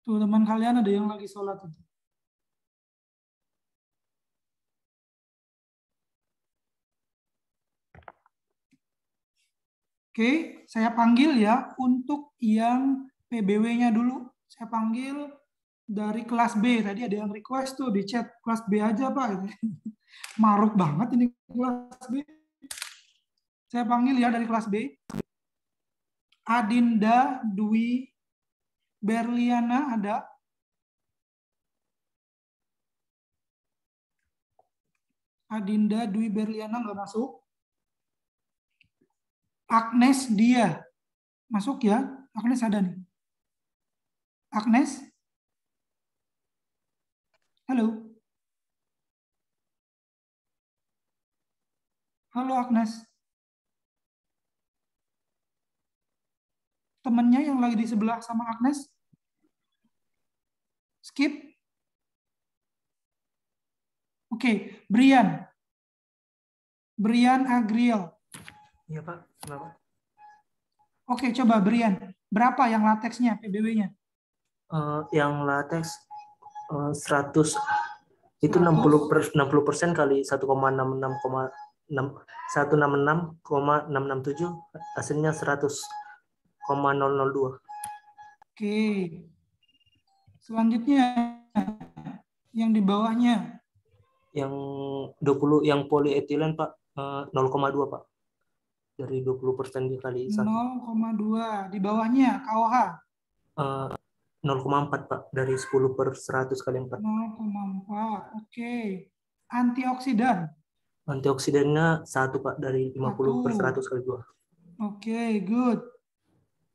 Tuh teman kalian ada yang lagi sholat itu. Oke, saya panggil ya untuk yang PBW-nya dulu. Saya panggil dari kelas B. Tadi ada yang request tuh di chat, kelas B aja Pak. Maruk banget ini kelas B. Saya panggil ya dari kelas B. Adinda Dwi Berliana ada? Adinda Dwi Berliana nggak masuk. Agnes Dia. Masuk ya? Agnes ada nih. Agnes? Halo? Halo Agnes. Temennya yang lagi di sebelah sama Agnes? Skip? Oke, Brian. Brian Agriel. Iya Pak, kenapa? Oke, coba Brian. Berapa yang lateksnya, PBW-nya? Yang latex 100 itu 100. 60% kali 166,667 hasilnya 100,002. Oke. Selanjutnya yang di bawahnya. Yang 20 yang polietilen Pak 0,2 Pak. Dari 20% dikali 1. 0,2. Di bawahnya KOH. 0,4 Pak. Dari 10/100 kali 4. 0,4. Oke. Antioksidan. Antioksidannya 1 Pak. Dari 50/100 kali 2. Oke, good.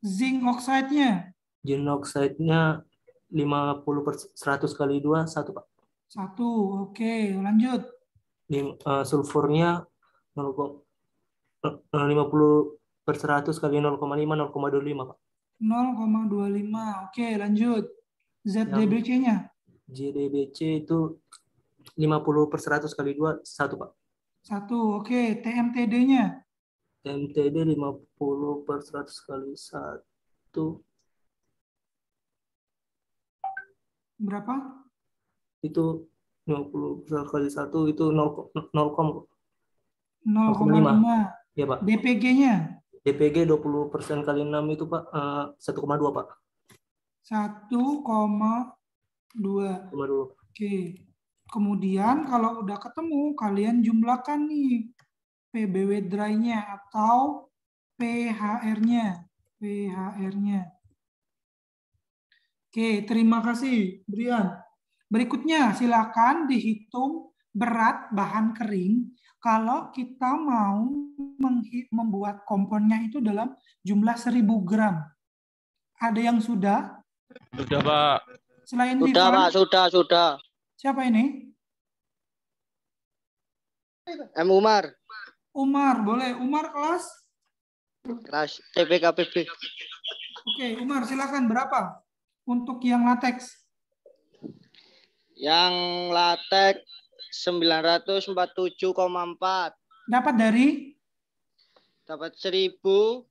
Zinc oxide-nya. Zinc oxide-nya 50/100 kali 2, 1 Pak. 1. Oke, lanjut. Sulfurnya 50/100 kali 0,5, 0,25 Pak. 0,25. Oke, lanjut. ZDBC-nya. JDBC itu 50/100 kali 2, 1 Pak. 1. Oke, TMTD-nya. TMTD 50/100 kali 1. Berapa? Itu 50 kali 1 itu 0,5. 0,5. Ya Pak. DPG-nya. DPG 20% kali 6 itu Pak 1,2 Pak. 1,2. Oke. Kemudian kalau udah ketemu, kalian jumlahkan nih PBW dry-nya atau PHR-nya. PHR-nya. Oke, terima kasih, Brian. Berikutnya, silakan dihitung berat bahan kering kalau kita mau membuat komponnya itu dalam jumlah 1000 gram. Ada yang sudah? Sudah, Pak. Selain Sudah, Rifan, Pak. Sudah. siapa ini? M. Umar. Umar, boleh. Umar kelas? Kelas TPKPB. Oke, Umar silakan. Berapa untuk yang latex? Yang latex 947,4. Dapat dari? Dapat 100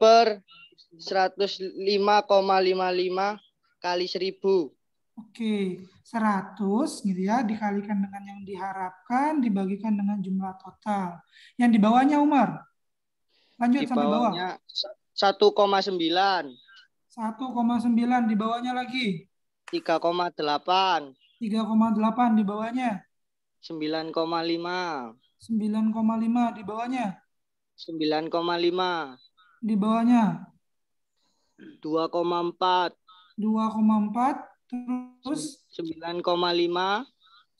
per 105,55 kali 1000. Oke, 100 gitu ya, dikalikan dengan yang diharapkan, dibagikan dengan jumlah total. Yang di bawahnya, Umar? Lanjut Di sampai bawah. bawahnya 1,9. 1,9 di bawahnya lagi. 3,8. 3,8 di bawahnya. 9,5. 9,5 di bawahnya. 9,5. Di bawahnya. 2,4. 2,4. Terus 9,5.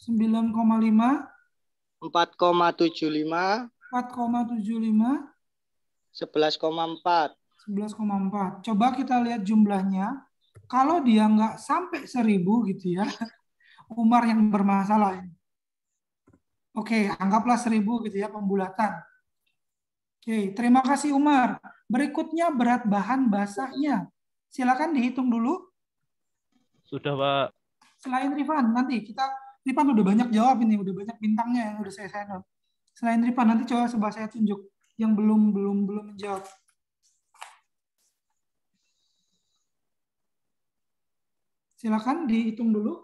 9,5. 4,75. 4,75. 11,4. 11,4. Coba kita lihat jumlahnya. Kalau dia nggak sampai 1000 gitu ya, Umar yang bermasalah. Oke, anggaplah 1000 gitu ya pembulatan. Oke, terima kasih Umar. Berikutnya berat bahan basahnya. Silakan dihitung dulu. Sudah, Pak. Selain Rifan, nanti Rifan udah banyak jawab ini, udah banyak bintangnya yang udah saya share. Selain Rifan, nanti coba saya tunjuk yang belum menjawab. Silakan dihitung dulu.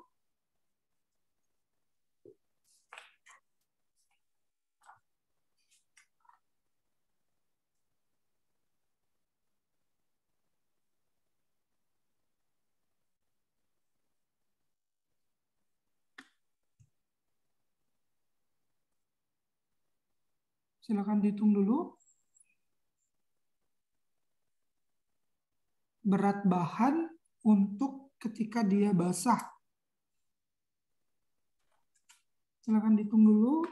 Silakan dihitung dulu. Berat bahan untuk ketika dia basah. Silakan dihitung dulu.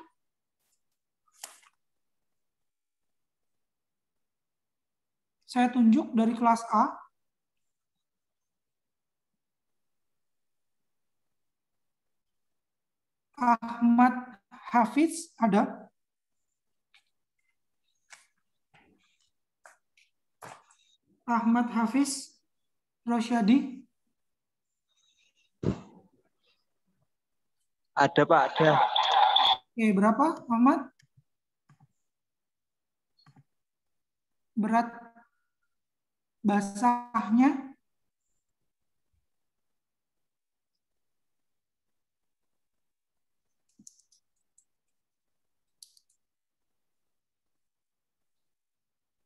Saya tunjuk dari kelas A. Ahmad Hafiz ada? Ahmad Hafiz Rosyadi? Ada Pak, ada. Oke, berapa Ahmad? Berat basahnya?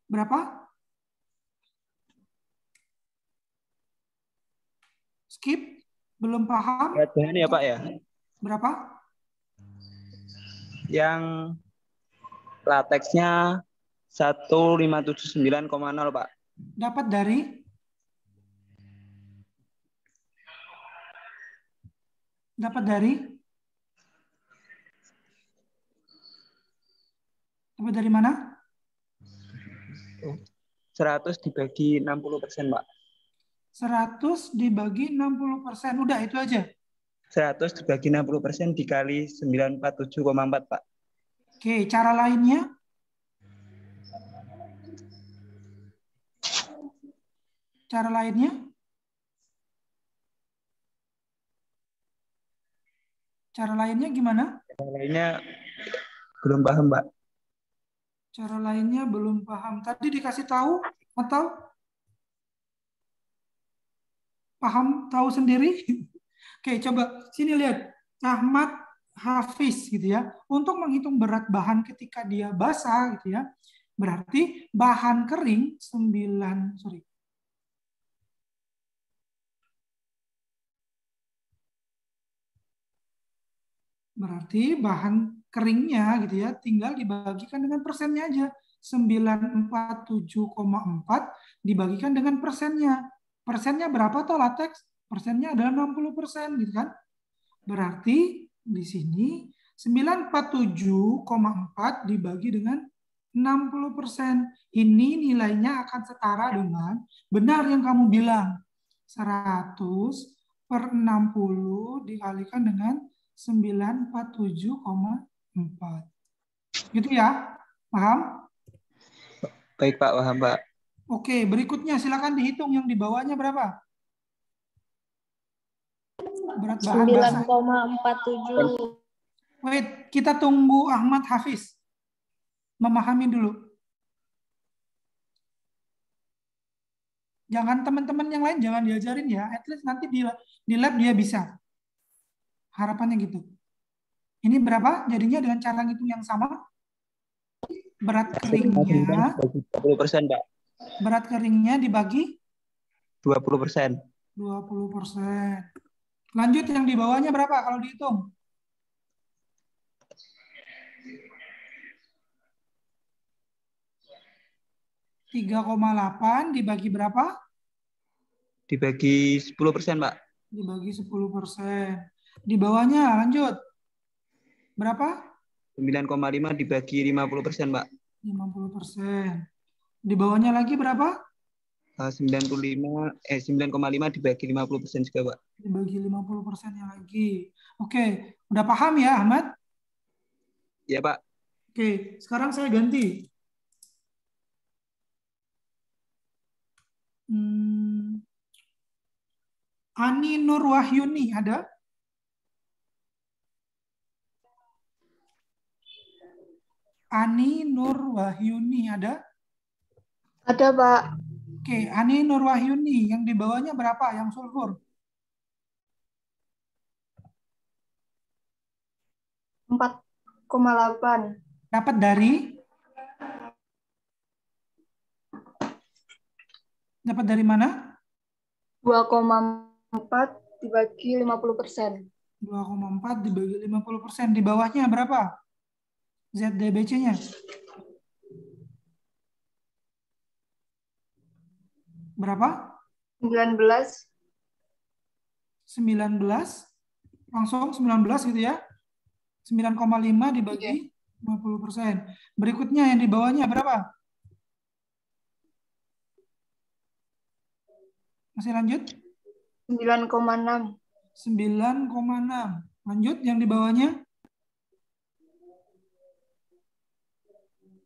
Berapa? Skip? Belum paham? Berat bahan ya Pak ya? Berapa? Yang lateksnya 1579,0 Pak. Dapat dari? Dapat dari? Dapat dari mana? 100 dibagi 60% Pak. 100 dibagi 60%. Udah itu aja. 100 dibagi 60% dikali 947,4 Pak. Oke, cara lainnya? Cara lainnya? Cara lainnya gimana? Yang lainnya belum paham Pak. Cara lainnya belum paham. Tadi dikasih tahu atau paham tahu sendiri? Oke, coba sini lihat. Ahmad Hafiz gitu ya. Untuk menghitung berat bahan ketika dia basah gitu ya. Berarti bahan kering 9, sorry. Berarti bahan keringnya gitu ya tinggal dibagikan dengan persennya aja. 947,4 dibagikan dengan persennya. Persennya berapa toh lateks? Persennya adalah 60% gitu kan. Berarti di sini 947,4 dibagi dengan 60%. Ini nilainya akan setara dengan benar yang kamu bilang. 100 per 60 dikalikan dengan 947,4. Gitu ya? Paham? Baik Pak, paham Pak. Oke, berikutnya silakan dihitung yang di bawahnya berapa? Berat bahan basah. 9,47. Wait, kita tunggu Ahmad Hafiz memahami dulu. Jangan teman-teman yang lain jangan diajarin ya. At least nanti di lab dia bisa. Harapannya gitu. Ini berapa? Jadinya dengan cara ngitung yang sama. Berat keringnya 20% Pak. Berat keringnya dibagi 20%. 20%. Lanjut yang di bawahnya berapa kalau dihitung? ,8 dibagi berapa? Dibagi 10% Pak. Dibagi 10%. Di bawahnya lanjut. Berapa? 9,5 dibagi 50% Pak. 50%. Di bawahnya lagi berapa? 9,5 dibagi 50% juga Pak. Dibagi 50%-nya lagi. Oke, udah paham ya Ahmad? Ya Pak. Oke, sekarang saya ganti. Ani Nur Wahyuni ada? Ani Nur Wahyuni ada? Ada Pak. Oke, Ani Nur Wahyuni yang di bawahnya berapa? Yang sulfur? 4,8. Dapat dari? Dapat dari mana? 2,4 dibagi 50%. 2,4 dibagi 50%. Di bawahnya berapa? ZDBC-nya? Berapa? 19. 19. Langsung 19 gitu ya. 9,5 dibagi 50%. Berikutnya yang di bawahnya berapa? Masih lanjut? 9,6. 9,6. Lanjut yang di bawahnya?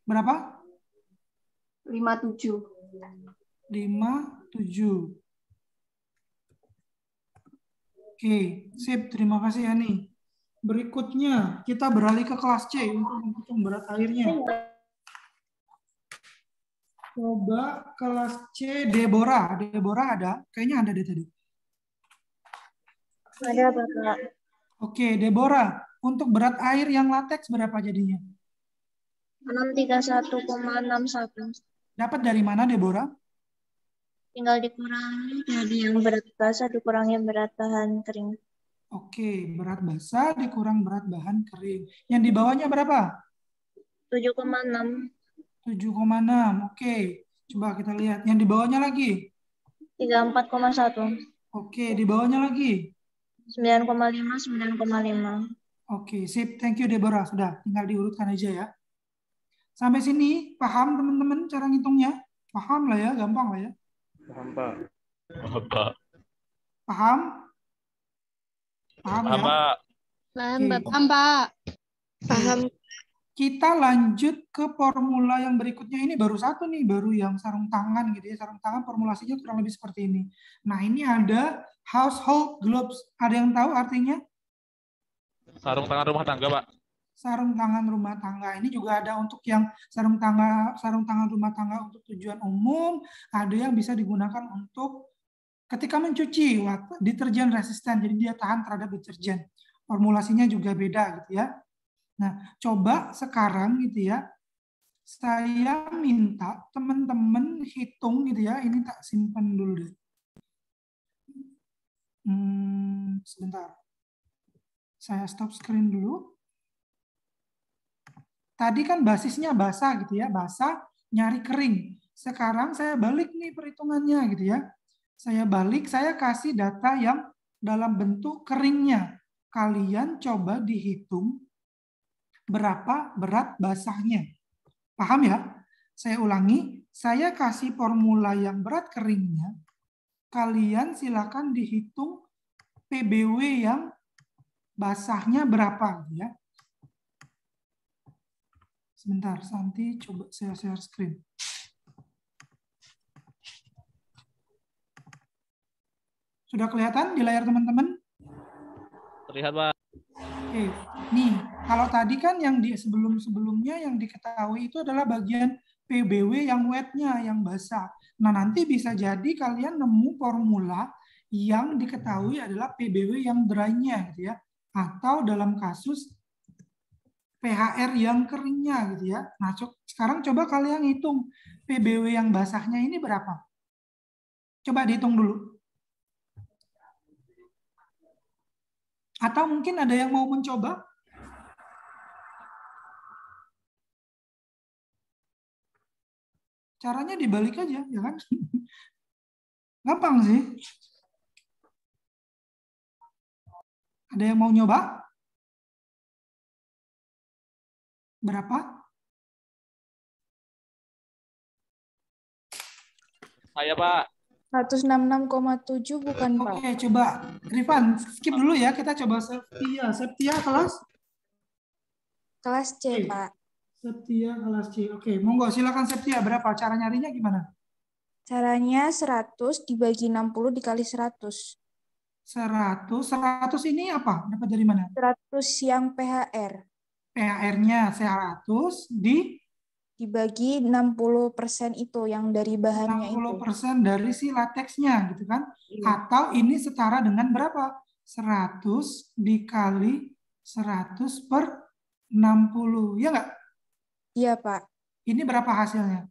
Berapa? 57. 57. Oke, sip. Terima kasih Yani. Berikutnya kita beralih ke kelas C untuk menghitung berat airnya. Coba kelas C Deborah. Deborah ada? Kayaknya ada deh tadi. Ada, Bapak. Oke, Deborah. Untuk berat air yang lateks berapa jadinya? 631,61. Dapat dari mana, Deborah? Tinggal dikurangi dari yang berat basah dikurangi berat bahan kering. Oke, berat basah dikurang berat bahan kering. Yang di bawahnya berapa? 7,6. 7,6. Oke, coba kita lihat. Yang di bawahnya lagi? 34,1. Oke, di bawahnya lagi? 9,5, 9,5. Oke, sip. Thank you, Deborah. Sudah, tinggal diurutkan aja ya. Sampai sini, paham teman-teman cara ngitungnya? Paham lah ya, gampang lah ya. Paham, Pak. Pak. Paham? Paham ya? Pak. Oke. Pak. Paham. Kita lanjut ke formula yang berikutnya. Ini baru satu nih, baru yang sarung tangan gitu ya. Sarung tangan formulasinya kurang lebih seperti ini. Nah, ini ada household gloves. Ada yang tahu artinya? Sarung tangan rumah tangga, Pak. Sarung tangan rumah tangga. Ini juga ada untuk yang sarung tangan rumah tangga untuk tujuan umum. Ada yang bisa digunakan untuk ketika mencuci, deterjen resisten. Jadi dia tahan terhadap deterjen. Formulasinya juga beda gitu ya. Nah, coba sekarang gitu ya, saya minta teman-teman hitung gitu ya. Ini tak simpan dulu deh. Sebentar. Saya stop screen dulu. Tadi kan basisnya basah gitu ya, basah nyari kering. Sekarang saya balik nih perhitungannya gitu ya. Saya balik, saya kasih data yang dalam bentuk keringnya. Kalian coba dihitung berapa berat basahnya. Paham ya? Saya ulangi, saya kasih formula yang berat keringnya. Kalian silakan dihitung PBW yang basahnya berapa ya. Sebentar, Santi coba saya share screen. Sudah kelihatan di layar teman-teman? Terlihat, Pak. Oke, nih kalau tadi kan yang di sebelum-sebelumnya yang diketahui itu adalah bagian PBW yang wetnya, yang basah. Nah nanti bisa jadi kalian nemu formula yang diketahui adalah PBW yang dry-nya gitu ya, atau dalam kasus PHR yang keringnya gitu ya. Nah sekarang coba kalian hitung PBW yang basahnya ini berapa? Coba dihitung dulu. Atau mungkin ada yang mau mencoba? Caranya dibalik aja, ya kan? Gampang sih. Ada yang mau nyoba? Berapa? Saya, Pak. 166,7 bukan, Pak? Oke, coba. Rifan, skip dulu ya. Kita coba Septia. Septia kelas? Kelas C, Oke. Pak. Septia kelas C. Oke, monggo silakan Septia. Berapa? Cara nyarinya gimana? Caranya 100 dibagi 60 dikali 100. 100 ini apa? Dapat dari mana? 100 yang PHR. PHR-nya 100 Dibagi 60% itu yang dari bahannya 60% dari si lateksnya gitu kan? Iya. Atau ini setara dengan berapa? 100 dikali 100 per 60. Ya nggak? Iya, Pak. Ini berapa hasilnya?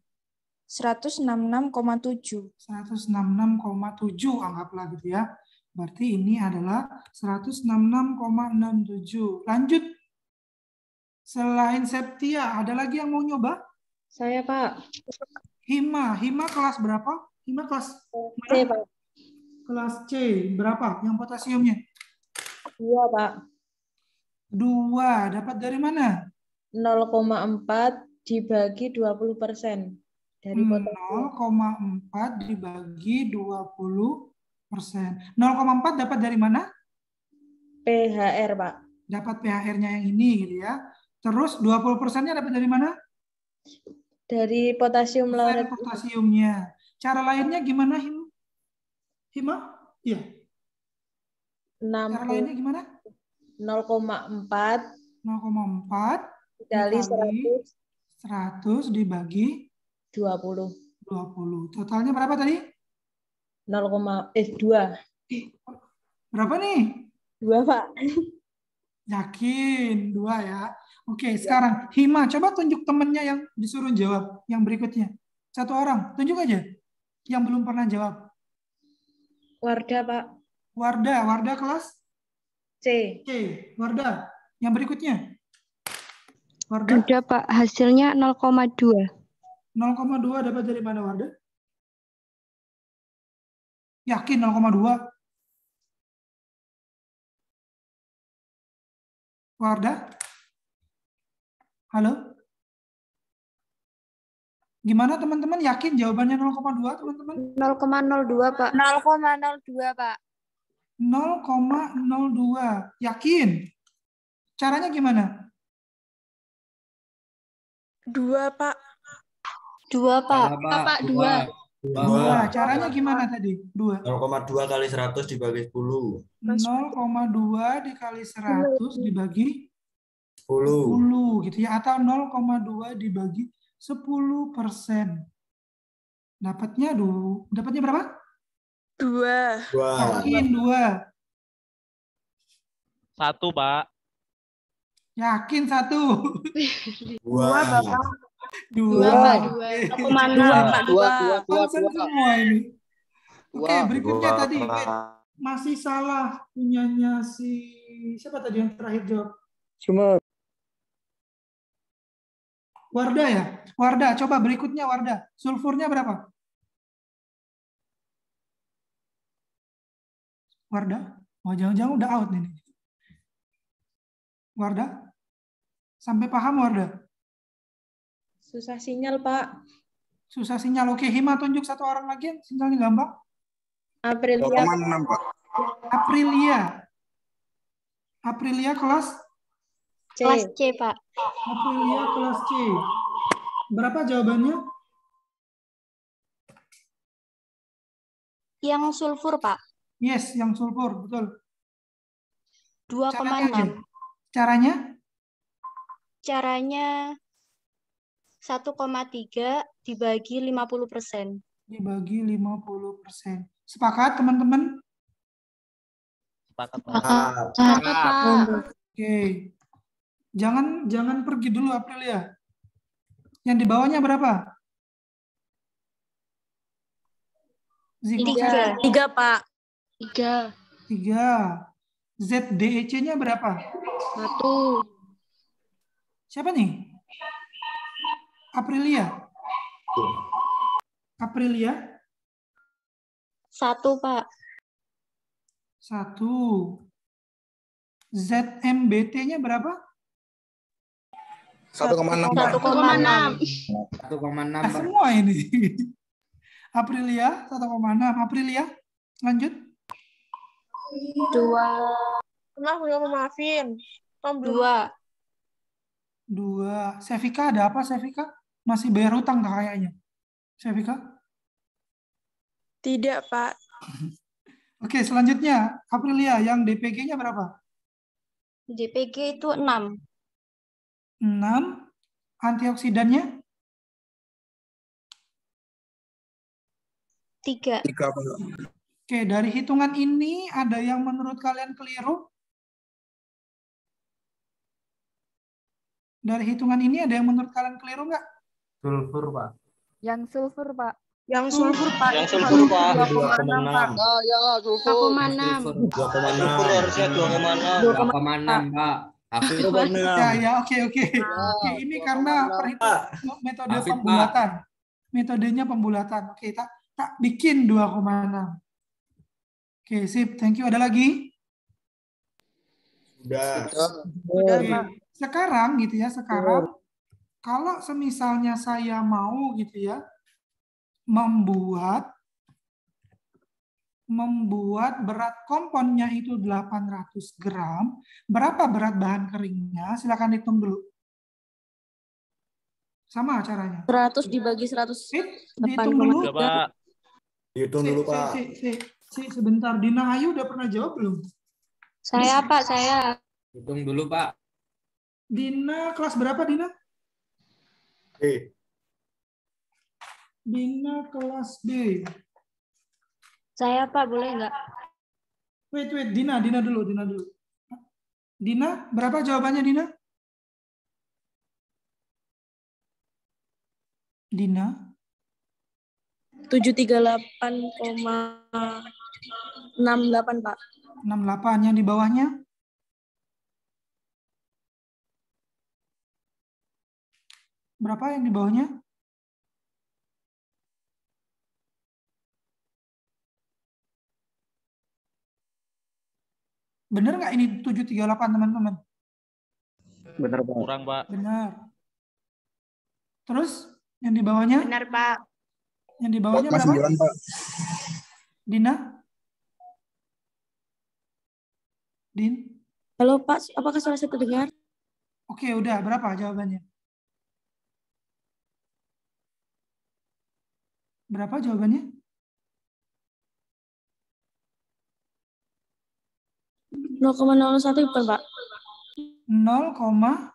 166,7. 166,7 anggaplah gitu ya. Berarti ini adalah 166,67. Lanjut. Selain Septia, ada lagi yang mau nyoba? Saya, Pak. Hima kelas berapa? Hima kelas C, Pak. Kelas C. Berapa yang potasiumnya? 2, Pak. 2. Dapat dari mana? 0,4 dibagi 20% dari potasium. 0,4 dibagi 20%. 0,4 dapat dari mana? PHR, Pak. Dapat PHR-nya yang ini gitu ya. Terus 20%-nya dapat dari mana? Dari potasium Dari lauret. potasiumnya. Cara lainnya gimana, Hima? Iya. Cara lainnya gimana? 0,4 dikali dikali 100 dibagi 20. 20. Totalnya berapa tadi? 2. Berapa nih? 2, Pak. Yakin 2 ya. Oke, sekarang Hima coba tunjuk temennya yang disuruh jawab yang berikutnya. 1 orang, tunjuk aja yang belum pernah jawab. Wardah, Pak. Wardah kelas C. Wardah, yang berikutnya. Wardah. Ada, Pak. Hasilnya 0,2. 0,2 dapat dari mana, Wardah? Yakin 0,2? Wardah? Halo? Gimana teman-teman? Yakin jawabannya 0,2 teman-teman? 0,02, Pak. 0,02, Pak. 0,02. Yakin? Caranya gimana? 2, Pak. 2, Pak. Pak, 2. 2. Caranya gimana tadi? 2. 0,2 kali 100 dibagi 10. 0,2 dikali 100 dibagi 10. 10 gitu ya. Atau 0,2 dibagi 10%. Dapatnya berapa? 2. Yakin 2. 1, Pak. Yakin 1. 2, Bapak. 2. 2,6. Konsen semua ini. Oke, 2. berikutnya tadi. Wait. Masih salah punyanya siapa tadi yang terakhir jawab? Cuma Wardah ya? Wardah, coba berikutnya Wardah. Sulfurnya berapa? Wardah? Oh, jangan-jangan udah out nih. Wardah? Sampai paham Wardah? Susah sinyal, Pak. Susah sinyal. Oke, Hima tunjuk 1 orang lagi yang sinyalnya gampang. Aprilia. 0,6, Pak. Aprilia kelas C. Kelas C, Pak. Aprilia kelas C. Berapa jawabannya? Yang sulfur, Pak. Yes, yang sulfur, betul. 2,6. Caranya? Caranya 1,3 dibagi 50%. Dibagi 50%. Sepakat, teman-teman? Sepakat, Pak. Oke. Jangan pergi dulu, Aprilia. Yang di bawahnya berapa? 3. 3, Pak. 3. 3. ZDEC-nya berapa? 1. Siapa nih? Aprilia. 1, Pak. 1. ZMBT-nya berapa? 1,6, Pak. 1,6. 1,6, Nah, semua ini. Aprilia 1,6. Aprilia, lanjut. 2. Kenapa belum maafin? 2. 2. Sevika ada apa, Sevika? Masih bayar hutang tak kayaknya? Sevika? Tidak, Pak. Oke, selanjutnya. Aprilia, yang DPG-nya berapa? DPG itu 6. 6. Antioksidannya? 3. 3, Pak. Oke, dari hitungan ini ada yang menurut kalian keliru? Dari hitungan ini ada yang menurut kalian keliru nggak? Sulfur, Pak. Yang sulfur, Pak. Yang sulfur, Pak. Yang sulfur, Pak. 2,6, Pak. Ya, sulfur. 2,6. 2,6. Sulfur harusnya 2,6. 2,6 Pak. Hafid. Ya, oke. Oke, ini karena perhitungan metode Hafid, Pak. pembulatan. Metodenya pembulatan. Oke, tak bikin 2,6. Oke, sip. Thank you. Ada lagi? Udah. Oke. Sekarang gitu ya, kalau semisalnya saya mau gitu ya, membuat berat komponnya itu 800 gram, berapa berat bahan keringnya? Silakan hitung dulu. Sama caranya. 100 dibagi 100. Dihitung dulu. Tiga, Pak. Dihitung dulu, Pak. Sebentar. Dina Ayu udah pernah jawab belum? Saya, Pak, saya. Hitung dulu Pak. Dina kelas berapa, Dina? Dina kelas B. Saya, Pak, boleh nggak? Wait, Dina dulu. Dina, berapa jawabannya, Dina? Dina? 738,68, Pak. 68. Yang di bawahnya? Berapa yang di bawahnya? Benar nggak ini 738, teman-teman? Benar Pak. Kurang, Pak. Benar. Terus yang di bawahnya? Benar, Pak. Yang di bawahnya berapa? 9, Pak. Dina? Din? Halo, Pak. Apakah suara saya terdengar? Oke, udah. Berapa jawabannya? Berapa jawabannya? 0,01 bukan, Pak? 0,001.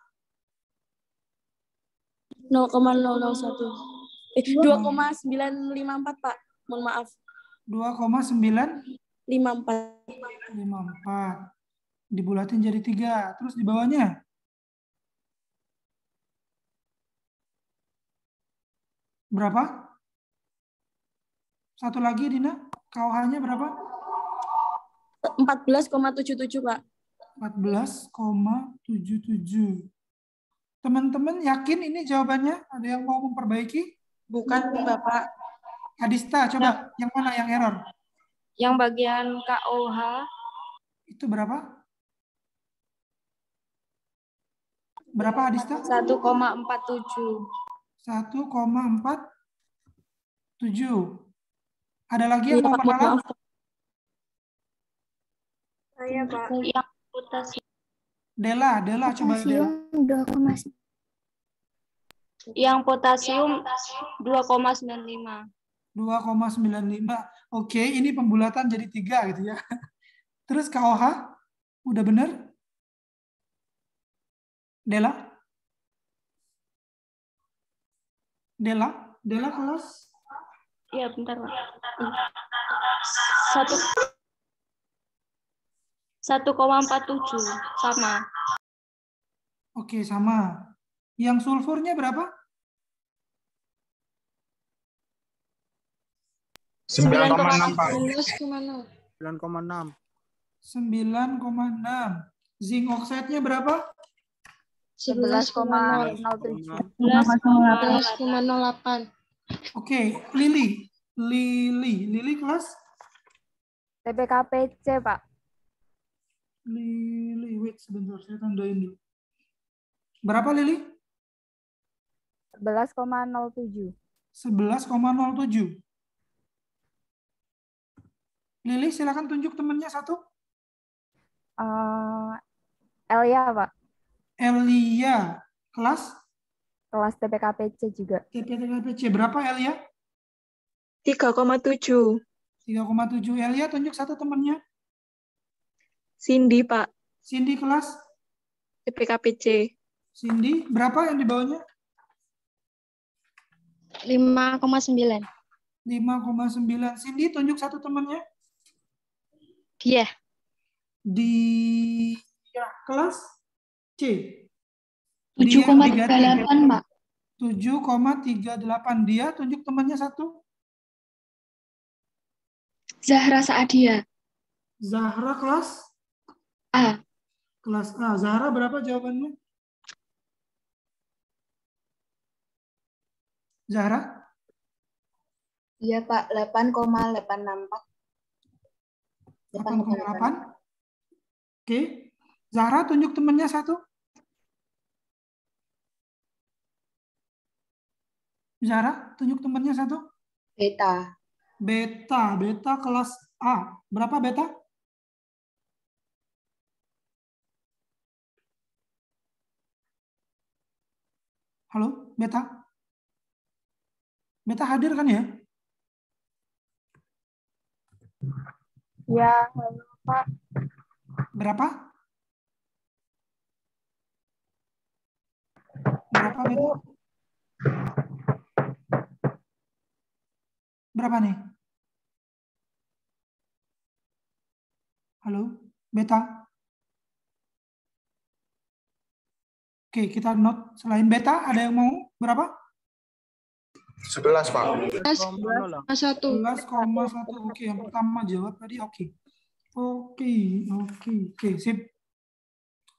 2,954, Pak. Mohon maaf. 2,954. Dibulatin jadi 3. Terus di bawahnya? Berapa? Satu lagi, Dina. KOH-nya berapa? 14,77, Pak. 14,77. Teman-teman yakin ini jawabannya? Ada yang mau memperbaiki? Bukan, Bapak. Adista, coba. Yang mana yang error? Yang bagian KOH. Itu berapa? Berapa, Adista? 1,47. 1,47. Ada lagi yang mau mengalah? Saya, Pak. Yang potasium. Dela, coba Dela. 2,9. Yang potasium 2,95. 2,95. Oke, ini pembulatan jadi 3 gitu ya. Terus KOH? Udah bener? Dela kelas? Iya, bentar, Pak. 1,47 sama. Oke, sama. Yang sulfurnya berapa? 9,6, Pak. 9,6. 9,6. Zinc oxide-nya berapa? 11,07. 11,08. Oke, Lili kelas? TPKPC, Pak. Lili, wait sebentar, saya tandain dulu. Berapa, Lili? 11,07. 11,07. Lili, silakan tunjuk temennya satu. Elia, Pak. Elia, kelas? Kelas TPKPC juga. TPKPC, berapa Elia? 3,7. 3,7. Elia, tunjuk satu temennya. Cindy, Pak. Cindy, kelas? TPKPC. Cindy, berapa yang di bawahnya? 5,9. 5,9. Cindy, tunjuk satu temennya. Iya. Di kelas C. 7,38, Pak. 7,38. Dia tunjuk temannya satu. Zahra Saadia. Zahra kelas A. Kelas A. Zahra berapa jawabannya? Zahra? Iya, Pak. 8,86, Pak. 8,8. Oke. Zahra tunjuk temannya satu. Zahra tunjuk temannya satu. Beta. Beta kelas A. Berapa beta? Halo, beta? Beta hadir kan ya? Ya, halo, Pak. Berapa? Berapa beta? Berapa nih? Halo, beta? Oke, kita note. Selain beta, ada yang mau berapa? 11, Pak. 11,1. 11,1. Oke, yang pertama jawab tadi oke. Oke, sip.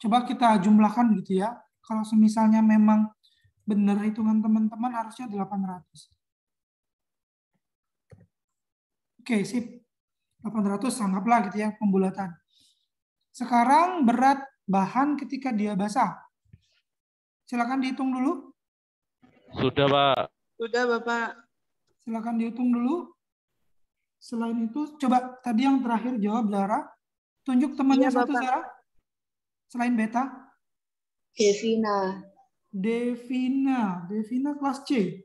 Coba kita jumlahkan gitu ya. Kalau semisalnya memang benar hitungan teman-teman harusnya 800. Oke, sip. 800 anggaplah gitu ya pembulatan. Sekarang berat bahan ketika dia basah. Silakan dihitung dulu. Sudah, Pak. Sudah, Bapak. Silakan dihitung dulu. Selain itu, coba tadi yang terakhir jawab Zara. Tunjuk temannya Iya, satu Bapak. Zara. Selain beta. Devina. Devina kelas C.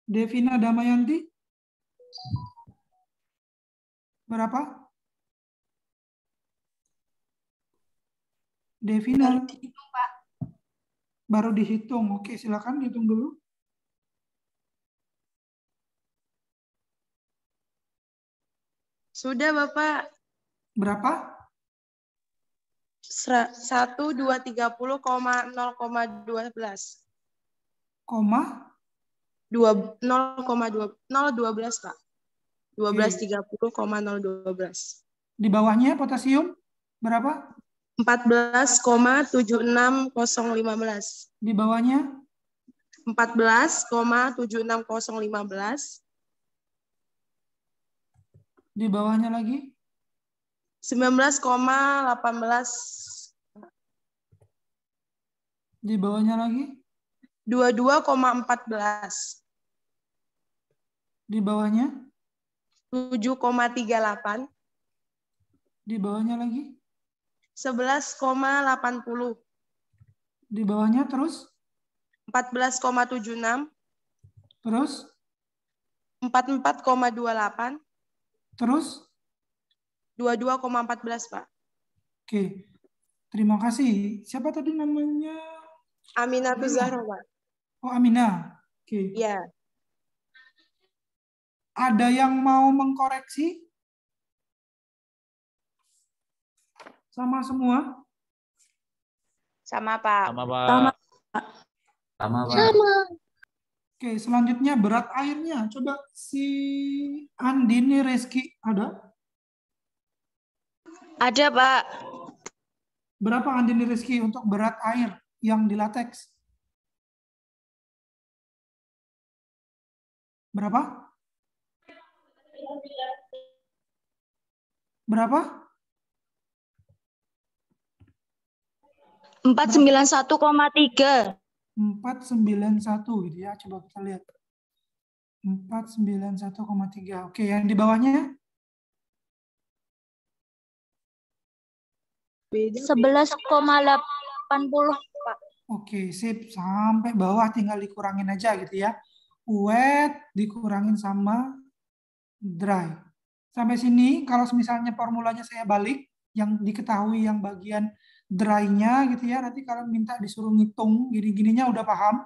Devina Damayanti. Berapa? Devina. Baru dihitung. Oke, silakan dihitung dulu. Sudah, Bapak. Berapa? 1.230,0,12. Koma? 0,12, Pak. 1230,012. Di bawahnya potasium berapa? 14,76015. Di bawahnya? 14,76015. Di bawahnya lagi? 19,18. Di bawahnya lagi? 22,14. Di bawahnya? 7,38. Di bawahnya lagi? 11,80. Di bawahnya terus? 14,76. Terus? 44,28. Terus? 22,14, Pak. Oke. Terima kasih. Siapa tadi namanya? Aminatul Zahra, Pak. Oh, Aminah. Oke. Iya. Ada yang mau mengkoreksi? Sama semua? Sama, Pak. Sama, Pak. Sama, Pak. Oke, selanjutnya berat airnya. Coba si Andini Reski ada? Ada, Pak. Berapa Andini Reski untuk berat air yang di latex? Berapa? Berapa? 491,3. 491 gitu ya. Coba kita lihat. 491,3. Oke, yang di bawahnya? 11,80, Pak. Oke, sip. Sampai bawah tinggal dikurangin aja gitu ya. Wet dikurangin sama dry. Sampai sini, kalau misalnya formulanya saya balik, yang diketahui yang bagian dry-nya gitu ya, nanti kalau minta disuruh ngitung, gini-gininya udah paham?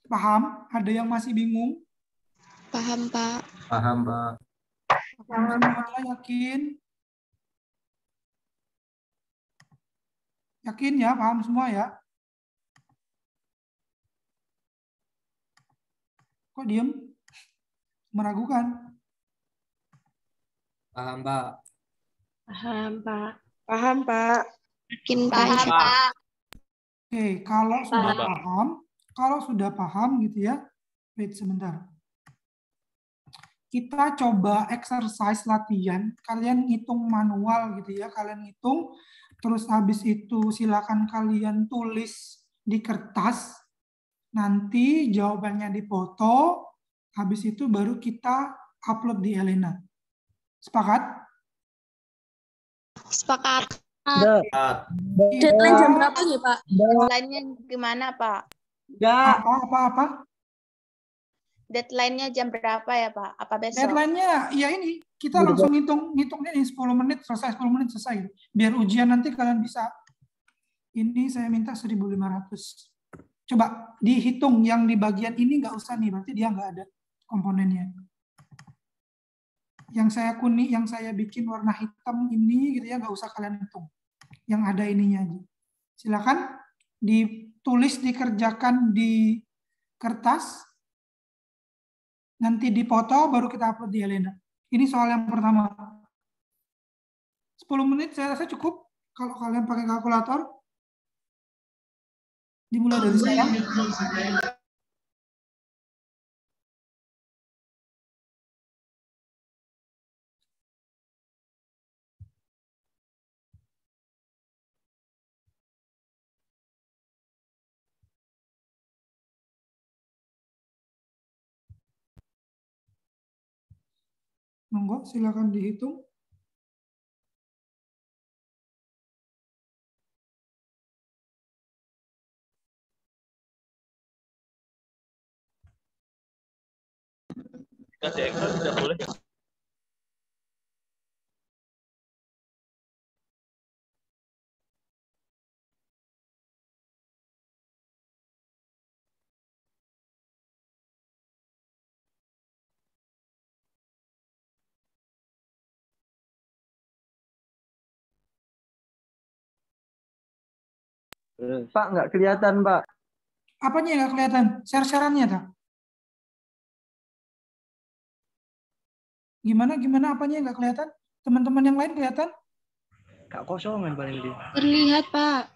Paham? Ada yang masih bingung? Paham, Pak. Paham, Pak. Paham semua, yakin? Yakin ya, paham semua ya? Kok diem? Meragukan. Paham, Pak. Paham, Pak. Paham, Pak. Yakin, Pak. Paham, Insya Allah. Pak. Oke, kalau Paham. sudah paham gitu ya. Wait sebentar. Kita coba exercise latihan, kalian hitung manual gitu ya, kalian hitung, terus habis itu silakan kalian tulis di kertas, nanti jawabannya dipoto, habis itu baru kita upload di Elena. Sepakat? Sepakat. Deadline jam berapa nih, Pak? Deadline-nya gimana, Pak? Apa? Deadline-nya jam berapa ya, Pak? Apa besok? Deadline-nya ya ini, kita langsung ngitungnya ini 10 menit selesai, 10 menit selesai. Biar ujian nanti kalian bisa. Ini saya minta 1.500. Coba dihitung yang di bagian ini nggak usah nih, berarti dia nggak ada komponennya. Yang saya kuning, yang saya bikin warna hitam ini gitu ya, nggak usah kalian hitung. Yang ada ininya aja. Silakan ditulis, dikerjakan di kertas, nanti dipoto, baru kita upload di Elena. Ini soal yang pertama. 10 menit saya rasa cukup. Kalau kalian pakai kalkulator, dimulai dari sekarang. Monggo, silakan dihitung. Kasih Excel tidak boleh. Pak, nggak kelihatan, Pak. Apanya yang nggak kelihatan? Share-sharannya, tak? Gimana apanya yang nggak kelihatan? Teman-teman yang lain kelihatan? Kak kosongan paling dia. Terlihat, Pak.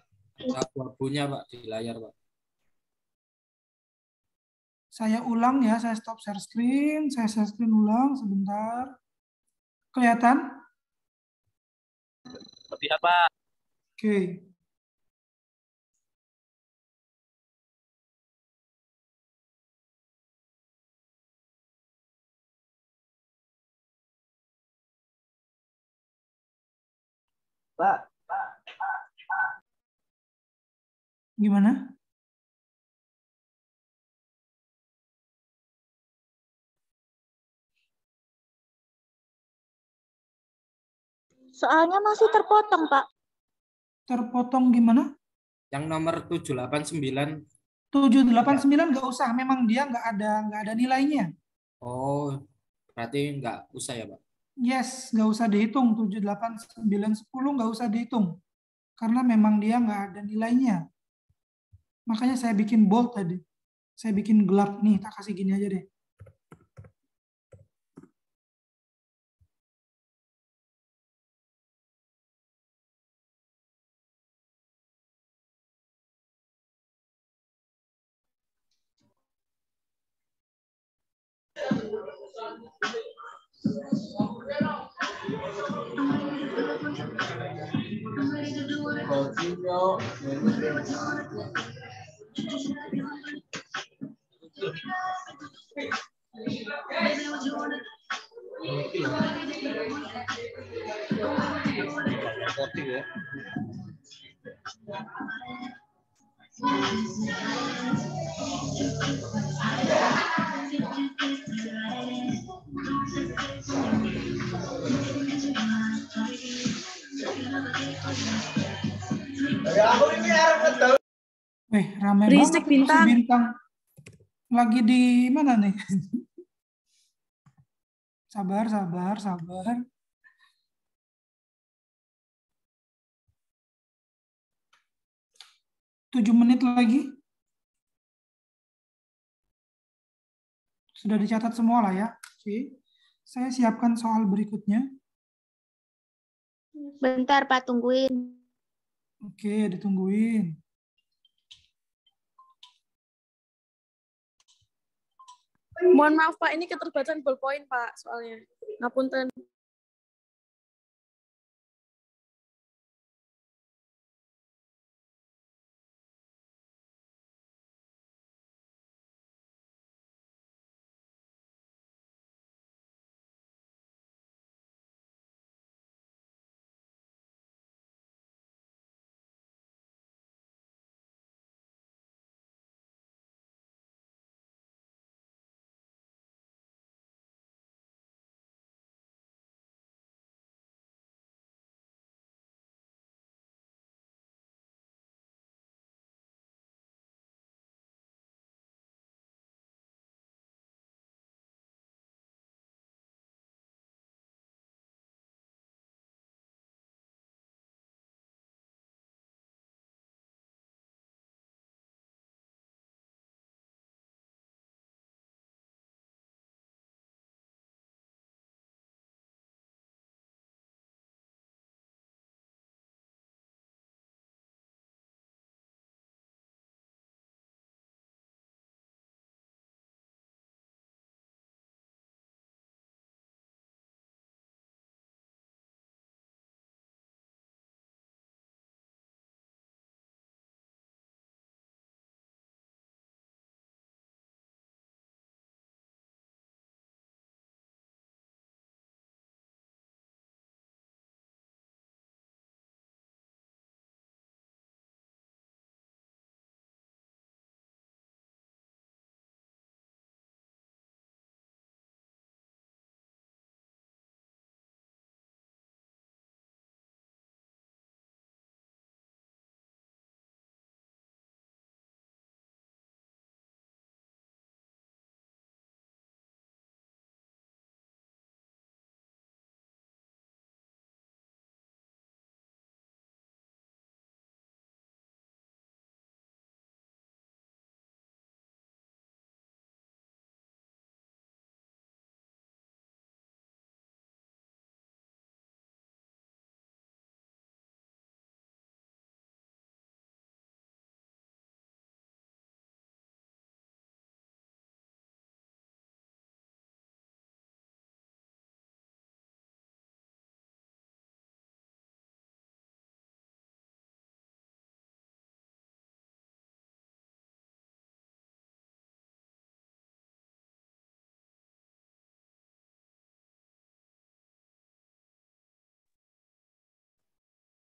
Abu-abunya, Pak, di layar, Pak. Saya ulang ya, saya stop share screen ulang sebentar. Kelihatan? Terlihat, Pak. Oke. Pak. Gimana? Soalnya masih terpotong, Pak. Terpotong gimana? Yang nomor 789. 789 nggak usah, memang dia nggak ada nilainya. Oh, berarti nggak usah ya, Pak? Yes, nggak usah dihitung. 7, 8, 9, 10 nggak usah dihitung. Karena memang dia nggak ada nilainya. Makanya saya bikin bold tadi. Saya bikin gelap nih, tak kasih gini aja deh. Rame Berisik, banget Bintang. Bintang. Lagi di mana nih? Sabar. 7 menit lagi. Sudah dicatat semua lah ya. Oke. Saya siapkan soal berikutnya. Bentar, Pak, tungguin. Oke, ditungguin. Mohon maaf Pak, ini keterbatasan ballpoint Pak soalnya. Ngapunten.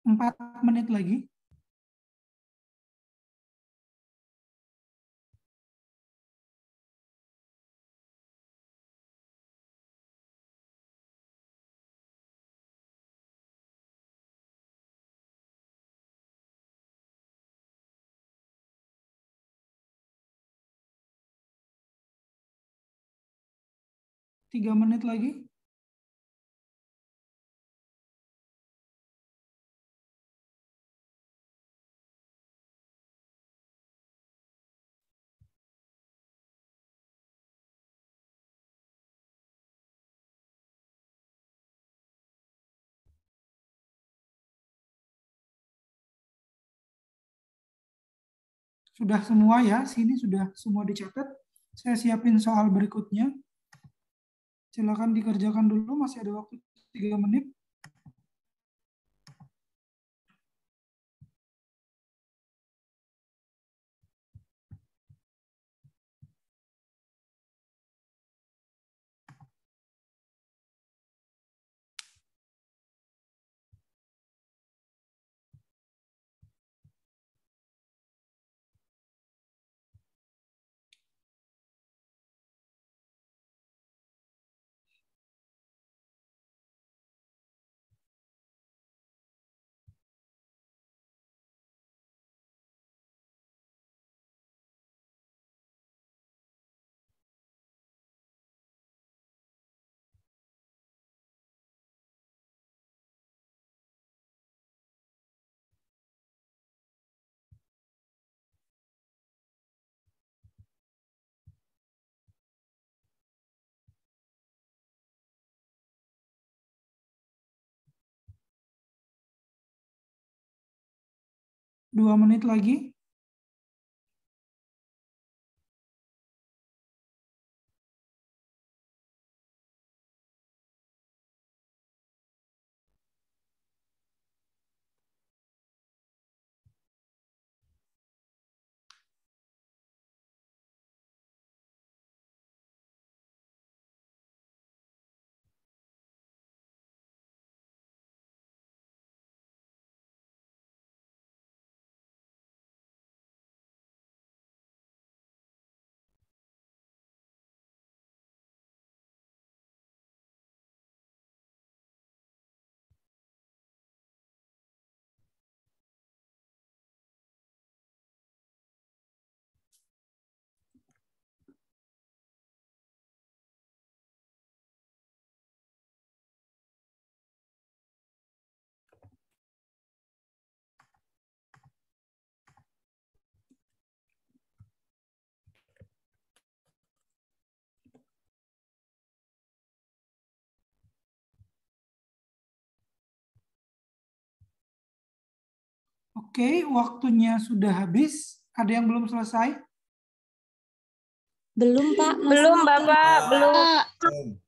Empat menit lagi. Tiga menit lagi. Sudah semua ya, sini sudah semua dicatat. Saya siapin soal berikutnya. Silakan dikerjakan dulu, masih ada waktu 3 menit. 2 menit lagi. Oke, waktunya sudah habis. Ada yang belum selesai? Belum, Pak. Belum, Bapak. Belum.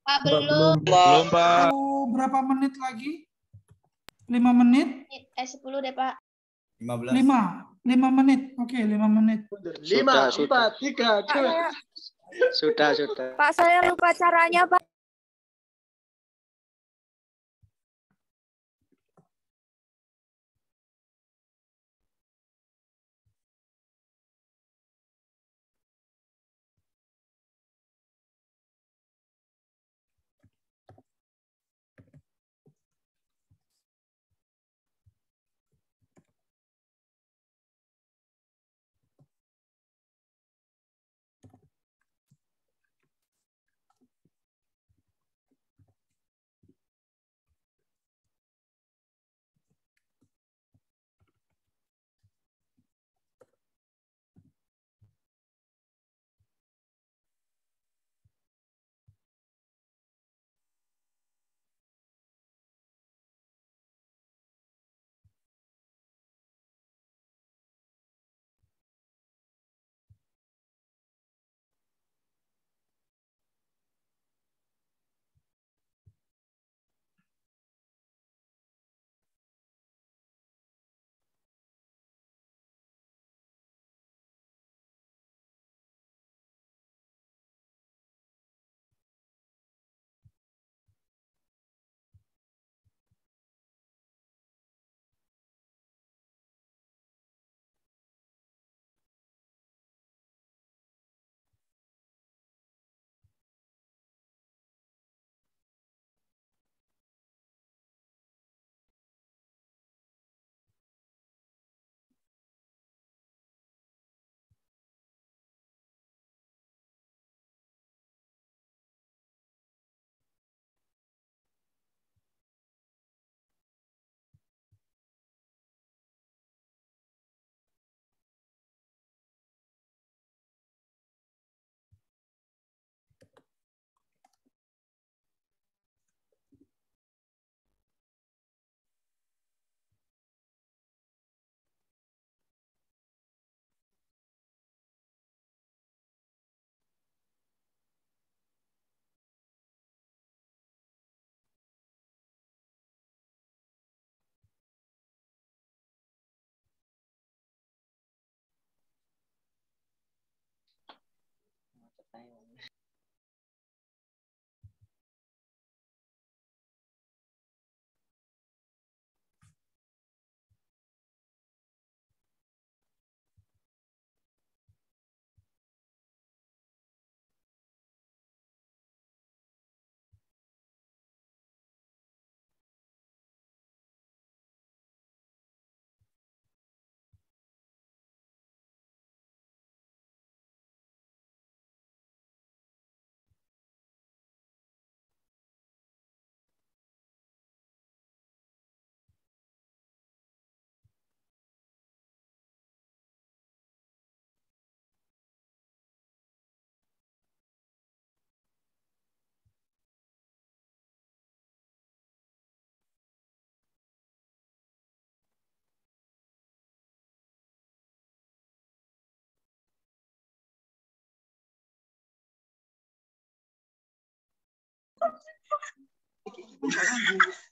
Pak, belum. Belum, Pak. Oh, berapa menit lagi? 5 menit? 10 deh, Pak. 5 menit. Oke, 5 menit. 5, 4, 3, 2. Sudah. Pak, saya lupa caranya, Pak.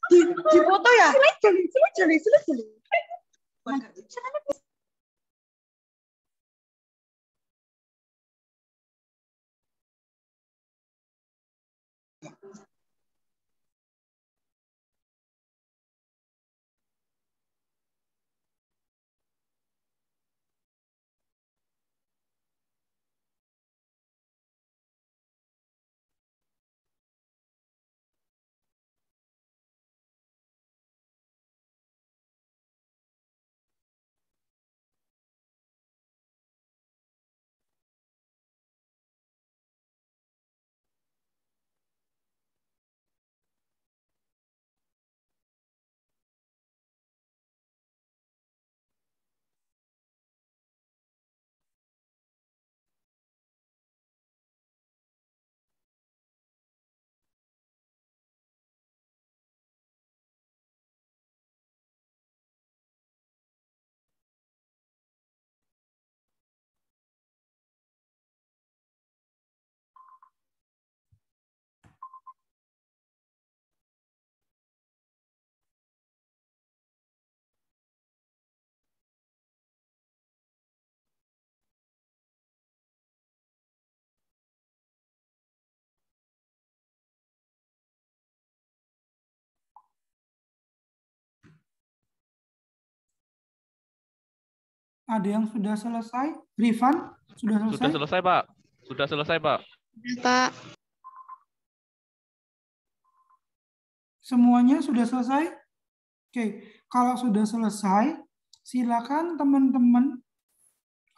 Di foto ya? Jeli. Ada yang sudah selesai? Rifan, sudah selesai? Sudah selesai, Pak. Sudah selesai, Pak. Pak. Semuanya sudah selesai? Oke, kalau sudah selesai, silakan teman-teman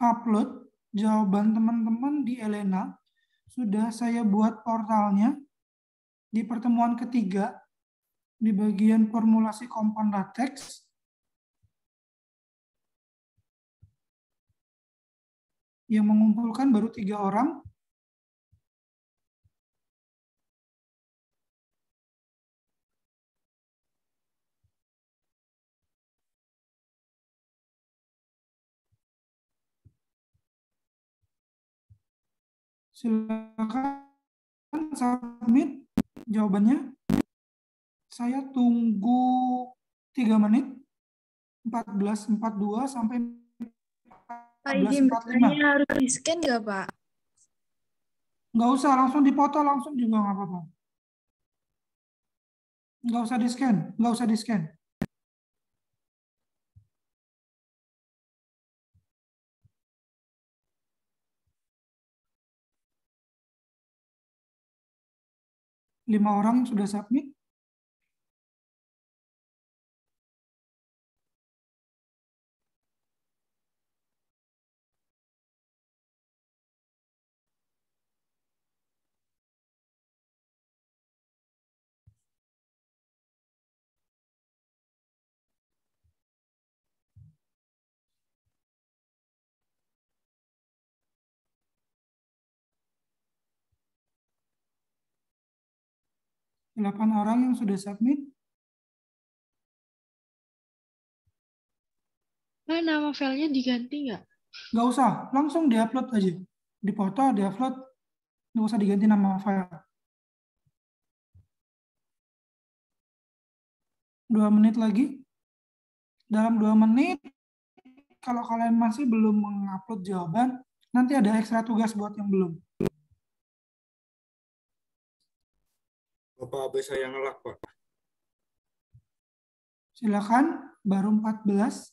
upload jawaban teman-teman di Elena. Sudah saya buat portalnya di pertemuan ketiga di bagian formulasi komponen latex. Yang mengumpulkan baru 3 orang. Silakan submit jawabannya. Saya tunggu 3 menit. 14.42 sampai Pak, izin bertanya, harus di-scan nggak, Pak? Nggak usah, langsung dipoto langsung juga nggak apa-apa. Nggak usah di-scan, nggak usah di-scan. Lima orang yang sudah submit. Delapan orang yang sudah submit. Nah, nama filenya diganti nggak? Nggak usah, langsung diupload aja. Dipoto, diupload, nggak usah diganti nama file. 2 menit lagi. Dalam 2 menit, kalau kalian masih belum mengupload jawaban, nanti ada ekstra tugas buat yang belum. Bapak HP saya ngelak, Pak. Silakan, baru 14.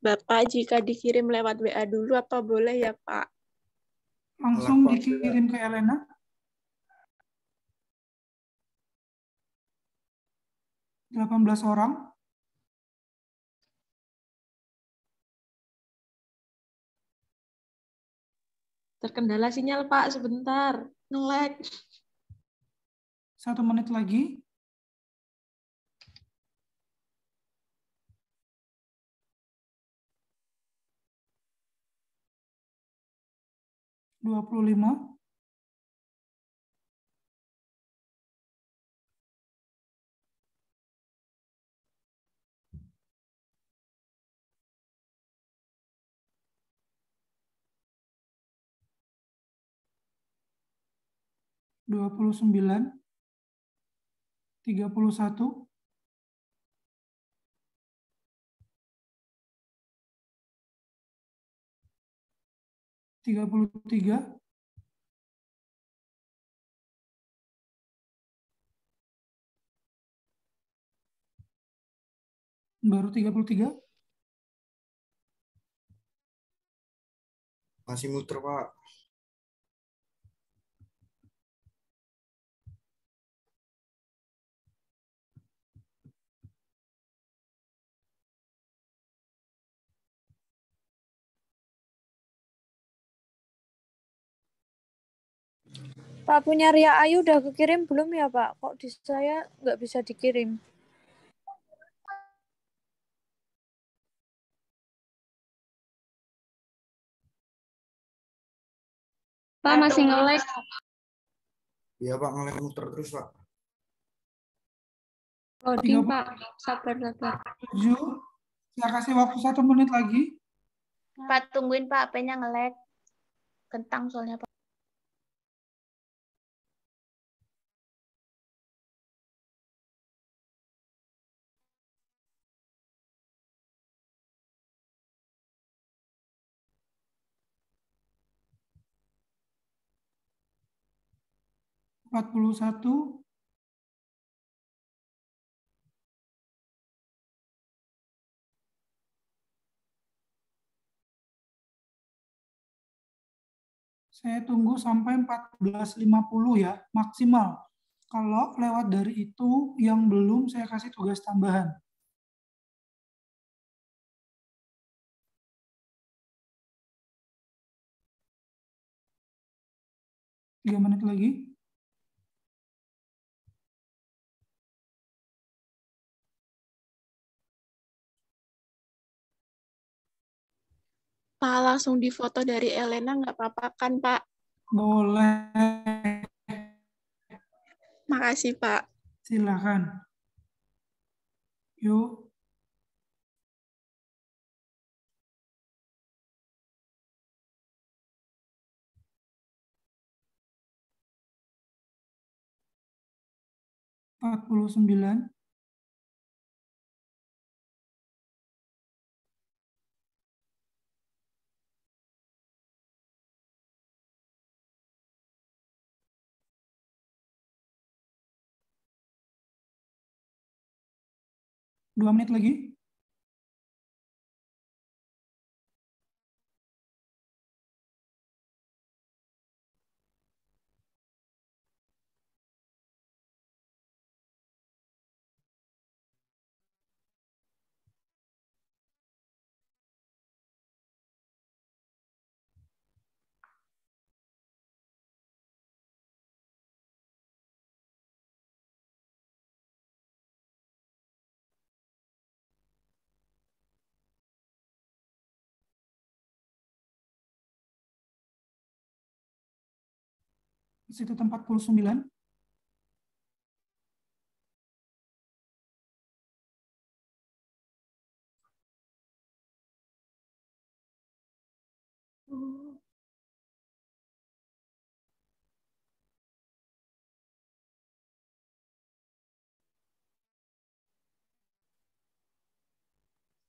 Bapak, jika dikirim lewat WA dulu, apa boleh ya, Pak? Langsung dikirim ke Elena. Delapan belas orang. Terkendala sinyal, Pak, sebentar. Nge-lag. 1 menit lagi. $25. 29, 31, 33, baru 33. Masih muter, Pak. Pak, punya Ria Ayu udah kekirim belum ya Pak? Kok di saya nggak bisa dikirim? Pak, masih nge-lag. Iya, Pak, nge-lag muter terus, Pak. Loading, Pak. Sabar. 7. Saya kasih waktu 1 menit lagi. Pak, tungguin Pak, HP-nya nge-lag. Kentang soalnya Pak. Empat 41. Saya tunggu sampai 14.50 ya, maksimal. Kalau lewat dari itu yang belum saya kasih tugas tambahan. Tiga menit lagi. Pak, langsung difoto dari Elena nggak apa-apa kan, Pak? Boleh. Makasih, Pak. Silakan. Yuk. Empat 49. Dua menit lagi. Masih tetap 49.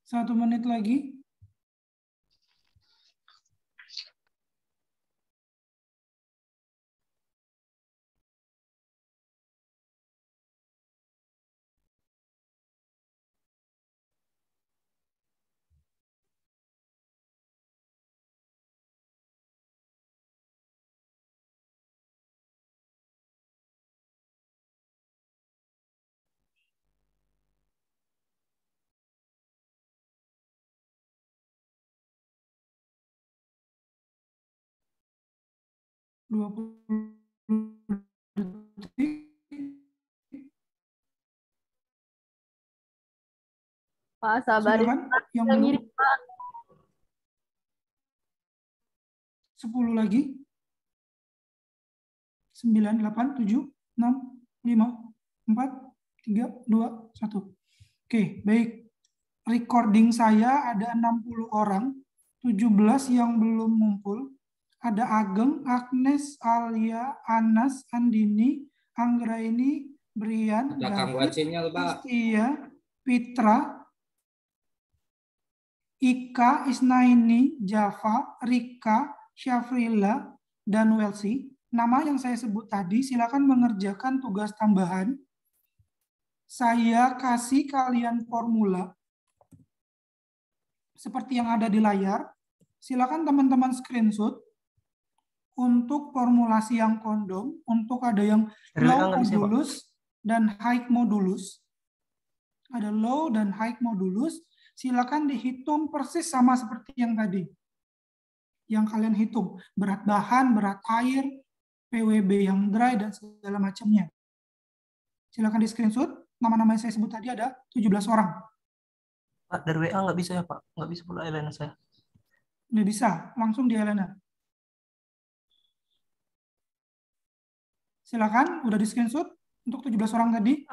Satu menit lagi. Dua detik. Pak, sabarin. Yang belum. 10 lagi. 9, 8, 7, 6, 5, 4, 3, 2, 1. Oke, baik. Recording saya ada 60 orang, 17 yang belum ngumpul, ada Ageng, Agnes, Alia, Anas, Andini, Anggraini, Brian, Ada Kang David, Wacenya, Pak. Kristia, Fitra, Ika, Isnaini, Java, Rika, Syafrila, dan Welsi. Nama yang saya sebut tadi, silakan mengerjakan tugas tambahan. Saya kasih kalian formula seperti yang ada di layar. Silakan teman-teman screenshot untuk formulasi yang kondom, untuk ada yang low modulus dan high modulus. Ada low dan high modulus. Silakan dihitung persis sama seperti yang tadi. Yang kalian hitung. Berat bahan, berat air, PWB yang dry, dan segala macamnya. Silakan di screenshot. Nama-nama yang saya sebut tadi ada 17 orang. Pak, dari WA nggak bisa ya, Pak? Nggak bisa pula Elena saya. Nggak bisa. Langsung di Elena. Silakan. Udah di screenshot untuk 17 orang tadi.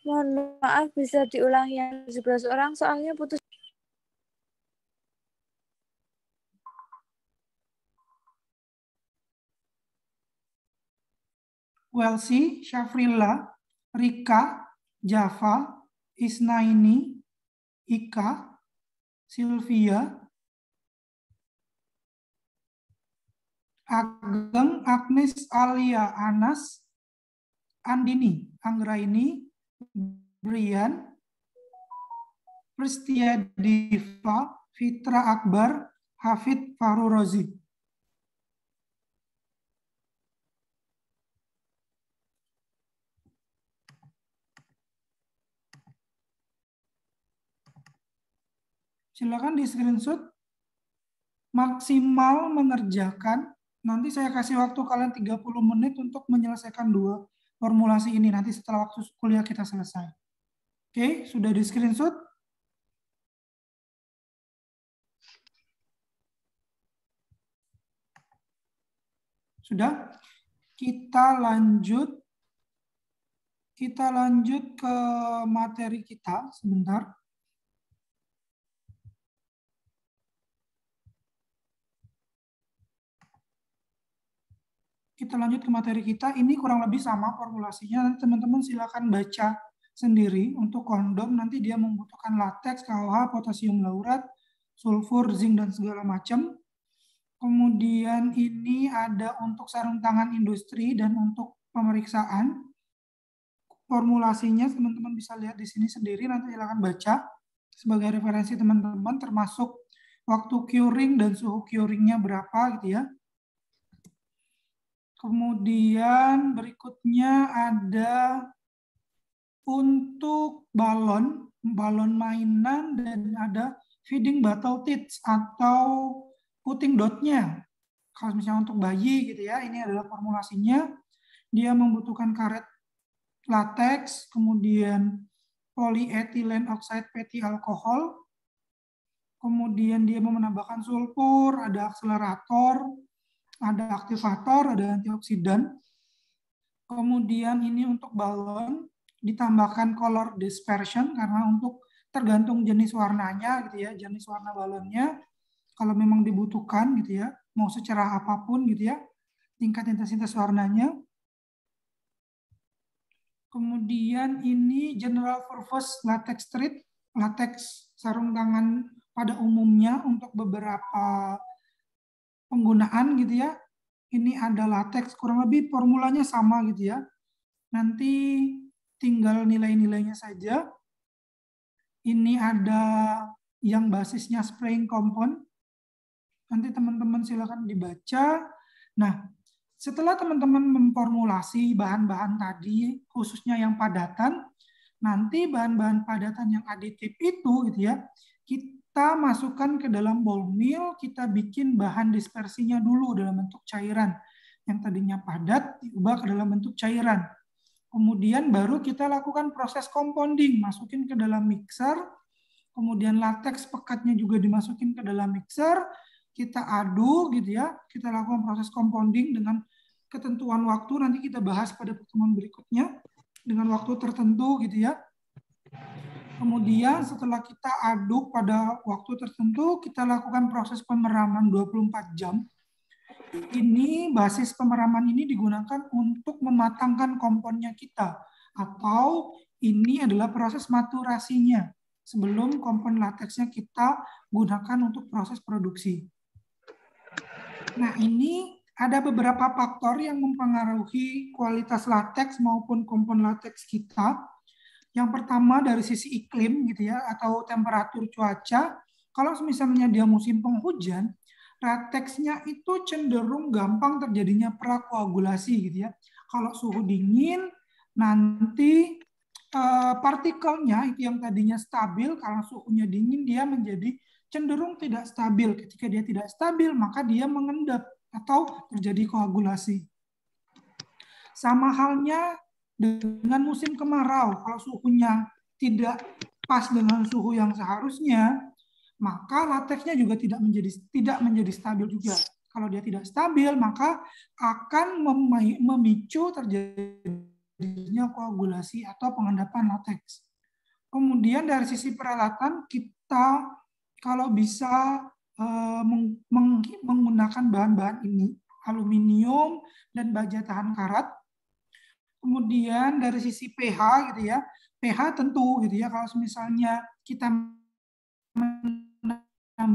Mohon maaf, bisa diulangi yang 17 orang, soalnya putus. Welsi, Syafrila, Rika, Java, Isnaini, Ika, Sylvia, Ageng, Agnes, Alia, Anas, Andini, Anggraini, Brian, Pristia Diva, Fitra Akbar, Hafid Fahru Rozi. Silakan di screenshot. Maksimal mengerjakan. Nanti saya kasih waktu kalian 30 menit untuk menyelesaikan 2 formulasi ini nanti setelah waktu kuliah kita selesai. Oke, sudah di screenshot? Sudah? Kita lanjut ke materi kita sebentar. Kita lanjut ke materi kita. Ini kurang lebih sama formulasinya. Nanti teman-teman silakan baca sendiri. Untuk kondom nanti dia membutuhkan lateks, KOH, potasium laurat, sulfur, zinc, dan segala macam. Kemudian ini ada untuk sarung tangan industri dan untuk pemeriksaan. Formulasinya teman-teman bisa lihat di sini sendiri. Nanti silakan baca sebagai referensi teman-teman, termasuk waktu curing dan suhu curingnya berapa gitu ya. Kemudian berikutnya ada untuk balon mainan, dan ada feeding bottle teats atau puting dotnya. Kalau misalnya untuk bayi gitu ya, ini adalah formulasinya. Dia membutuhkan karet latex, kemudian polyethylene oxide fatty alcohol, kemudian dia menambahkan sulfur, ada akselerator, ada aktivator, ada antioksidan. Kemudian ini untuk balon ditambahkan color dispersion karena untuk tergantung jenis warnanya gitu ya, jenis warna balonnya kalau memang dibutuhkan gitu ya, mau secerah apapun gitu ya, tingkat intensitas warnanya. Kemudian ini general purpose latex strip, latex sarung tangan pada umumnya untuk beberapa penggunaan gitu ya. Ini ada latex, kurang lebih formulanya sama gitu ya. Nanti tinggal nilai-nilainya saja. Ini ada yang basisnya spraying compound. Nanti teman-teman silakan dibaca. Nah, setelah teman-teman memformulasi bahan-bahan tadi, khususnya yang padatan, nanti bahan-bahan padatan yang aditif itu gitu ya, kita masukkan ke dalam ball mill, kita bikin bahan dispersinya dulu dalam bentuk cairan. Yang tadinya padat diubah ke dalam bentuk cairan. Kemudian baru kita lakukan proses compounding, masukin ke dalam mixer. Kemudian lateks pekatnya juga dimasukin ke dalam mixer. Kita aduk gitu ya. Kita lakukan proses compounding dengan ketentuan waktu. Nanti kita bahas pada pertemuan berikutnya dengan waktu tertentu gitu ya. Kemudian setelah kita aduk pada waktu tertentu, kita lakukan proses pemeraman 24 jam. Ini basis pemeraman ini digunakan untuk mematangkan komponnya kita, atau ini adalah proses maturasinya sebelum kompon lateksnya kita gunakan untuk proses produksi. Nah, ini ada beberapa faktor yang mempengaruhi kualitas lateks maupun kompon lateks kita. Yang pertama dari sisi iklim gitu ya, atau temperatur cuaca. Kalau misalnya dia musim penghujan, lateksnya itu cenderung gampang terjadinya prakoagulasi gitu ya. Kalau suhu dingin, nanti partikelnya itu yang tadinya stabil, kalau suhunya dingin dia menjadi cenderung tidak stabil. Ketika dia tidak stabil, maka dia mengendap atau terjadi koagulasi. Sama halnya dengan musim kemarau, kalau suhunya tidak pas dengan suhu yang seharusnya, maka lateksnya juga tidak menjadi stabil juga. Kalau dia tidak stabil, maka akan memicu terjadinya koagulasi atau pengendapan lateks. Kemudian dari sisi peralatan, kita kalau bisa menggunakan bahan-bahan ini, aluminium dan baja tahan karat. Kemudian dari sisi pH gitu ya, pH tentu gitu ya, kalau misalnya kita menambahkan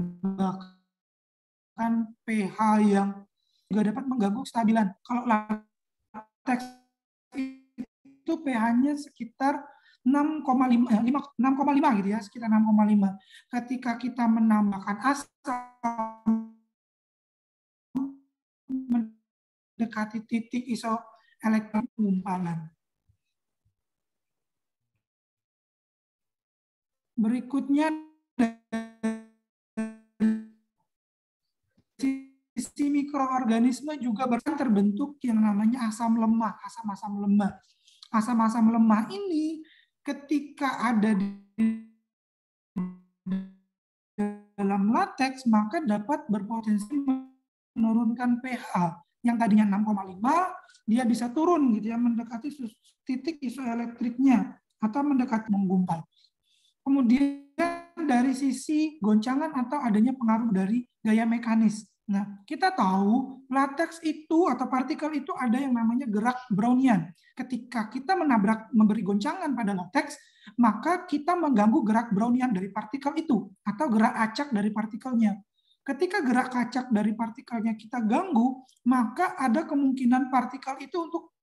pH yang juga dapat mengganggu kestabilan. Kalau lateks itu pH-nya sekitar 6,5 gitu ya, sekitar 6,5. Ketika kita menambahkan asam mendekati titik isoelektron pengumpalan. Berikutnya sisi mikroorganisme juga terbentuk yang namanya asam lemah, asam-asam lemah. Asam-asam lemah ini ketika ada di dalam lateks maka dapat berpotensi menurunkan pH yang tadinya 6,5 dia bisa turun gitu ya, mendekati titik isoelektriknya atau mendekati menggumpal. Kemudian dari sisi goncangan atau adanya pengaruh dari gaya mekanis. Nah, kita tahu lateks itu atau partikel itu ada yang namanya gerak Brownian. Ketika kita memberi goncangan pada lateks, maka kita mengganggu gerak Brownian dari partikel itu atau gerak acak dari partikelnya. Ketika gerak acak dari partikelnya kita ganggu, maka ada kemungkinan partikel itu untuk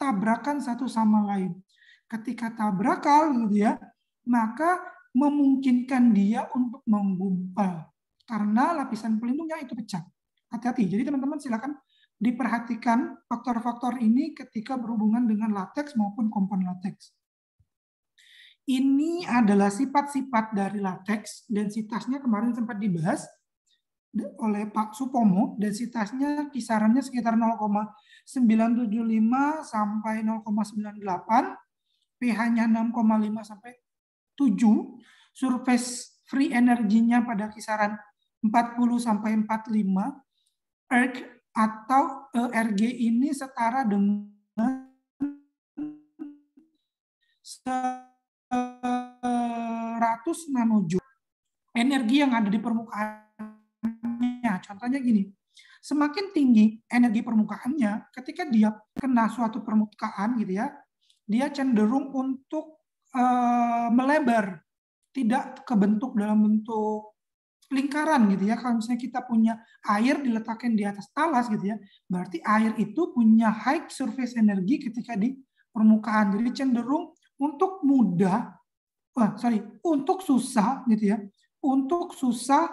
tabrakan satu sama lain. Ketika tabrakan gitu ya, maka memungkinkan dia untuk menggumpal karena lapisan pelindungnya itu pecah. Hati-hati. Jadi teman-teman silakan diperhatikan faktor-faktor ini ketika berhubungan dengan lateks maupun kompon lateks. Ini adalah sifat-sifat dari lateks. Densitasnya kemarin sempat dibahas oleh Pak Supomo. Densitasnya kisarannya sekitar 0,975 sampai 0,98. pH-nya 6,5 sampai 7. Surface free energinya pada kisaran 40 sampai 45. ERG atau ERG ini setara dengan 100 nanojoule. Energi yang ada di permukaannya. Contohnya gini, semakin tinggi energi permukaannya, ketika dia kena suatu permukaan gitu ya, dia cenderung untuk melebar, tidak kebentuk dalam bentuk lingkaran gitu ya. Kalau misalnya kita punya air diletakkan di atas talas gitu ya, berarti air itu punya high surface energy ketika di permukaan. Jadi cenderung untuk untuk susah gitu ya, untuk susah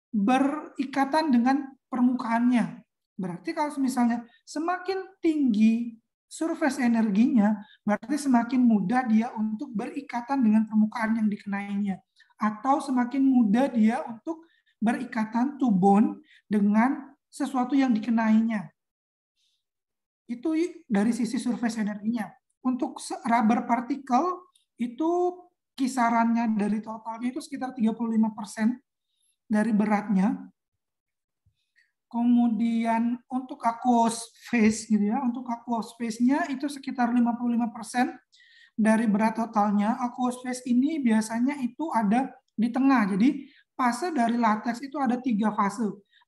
berikatan dengan permukaannya. Berarti kalau misalnya semakin tinggi surface energinya, berarti semakin mudah dia untuk berikatan dengan permukaan yang dikenainya. Atau semakin mudah dia untuk berikatan to bond dengan sesuatu yang dikenainya. Itu dari sisi surface energinya. Untuk rubber particle itu kisarannya dari totalnya itu sekitar 35% dari beratnya. Kemudian untuk aqueous phase gitu ya, untuk aqueous phase-nya itu sekitar 55% dari berat totalnya. Aqueous phase ini biasanya itu ada di tengah. Jadi fase dari lateks itu ada 3 fase.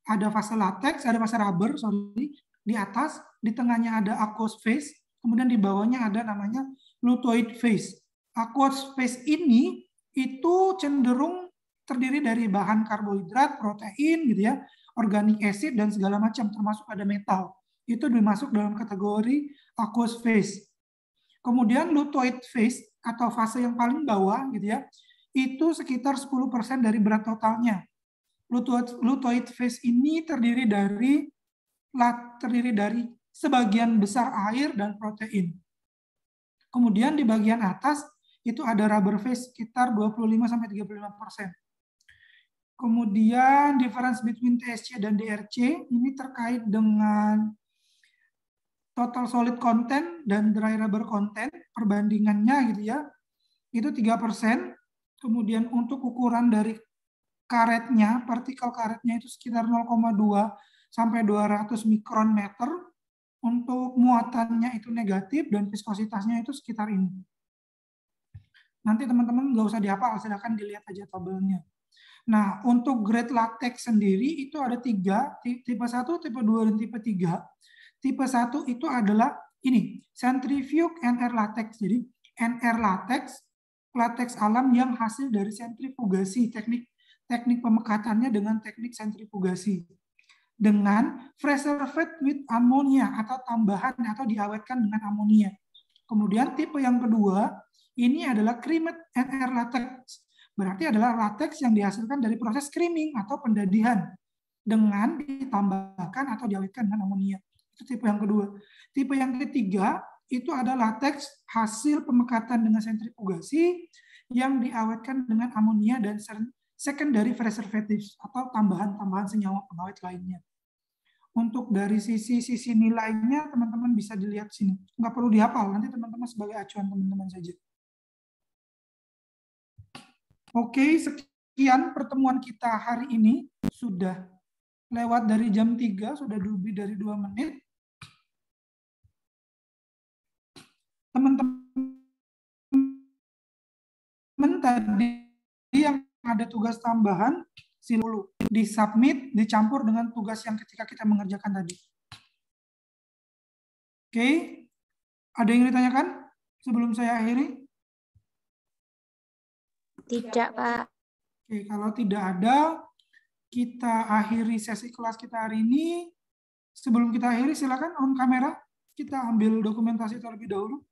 ada fase latex, ada fase rubber, sorry, di atas, di tengahnya ada aqueous phase, kemudian di bawahnya ada namanya lutoid phase. Aqueous phase ini itu cenderung terdiri dari bahan karbohidrat, protein, gitu ya, organic acid dan segala macam, termasuk ada metal. Itu dimasuk dalam kategori aqueous phase. Kemudian lutoid phase atau fase yang paling bawah, gitu ya, itu sekitar 10% dari berat totalnya. Lutoid phase ini terdiri dari sebagian besar air dan protein. Kemudian di bagian atas itu ada rubber phase sekitar 25-35%. Kemudian difference between TSC dan DRC ini terkait dengan total solid content dan dry rubber content, perbandingannya gitu ya, itu 3%. Kemudian untuk ukuran dari karetnya, partikel karetnya itu sekitar 0,2 sampai 200 mikron meter. Untuk muatannya itu negatif dan viskositasnya itu sekitar ini. Nanti teman-teman nggak usah dihafal, silakan dilihat aja tabelnya. Nah, untuk grade latex sendiri itu ada 3, tipe 1, tipe 2, dan tipe 3. Tipe 1 itu adalah ini, centrifuge NR latex. Jadi NR latex, latex alam yang hasil dari sentrifugasi, teknik pemekatannya dengan teknik sentrifugasi. Dengan preserved with ammonia atau tambahan atau diawetkan dengan amonia. Kemudian tipe yang kedua, ini adalah creamed NR latex. Berarti adalah latex yang dihasilkan dari proses creaming atau pendadihan dengan ditambahkan atau diawetkan dengan amonia. Itu tipe yang kedua. Tipe yang ketiga, itu adalah latex hasil pemekatan dengan sentrifugasi yang diawetkan dengan amonia dan secondary preservatives atau tambahan-tambahan senyawa pengawet lainnya. Untuk dari sisi nilainya teman-teman bisa dilihat sini. Nggak perlu dihafal, nanti teman-teman sebagai acuan teman-teman saja. Oke, sekian pertemuan kita hari ini. Sudah lewat dari jam 3, sudah lebih dari 2 menit. Teman-teman tadi yang ada tugas tambahan, silakan disubmit, dicampur dengan tugas yang ketika kita mengerjakan tadi. Oke, ada yang ditanyakan sebelum saya akhiri? Tidak, Pak. Oke, kalau tidak ada, kita akhiri sesi kelas kita hari ini. Sebelum kita akhiri, silakan on kamera. Kita ambil dokumentasi terlebih dahulu.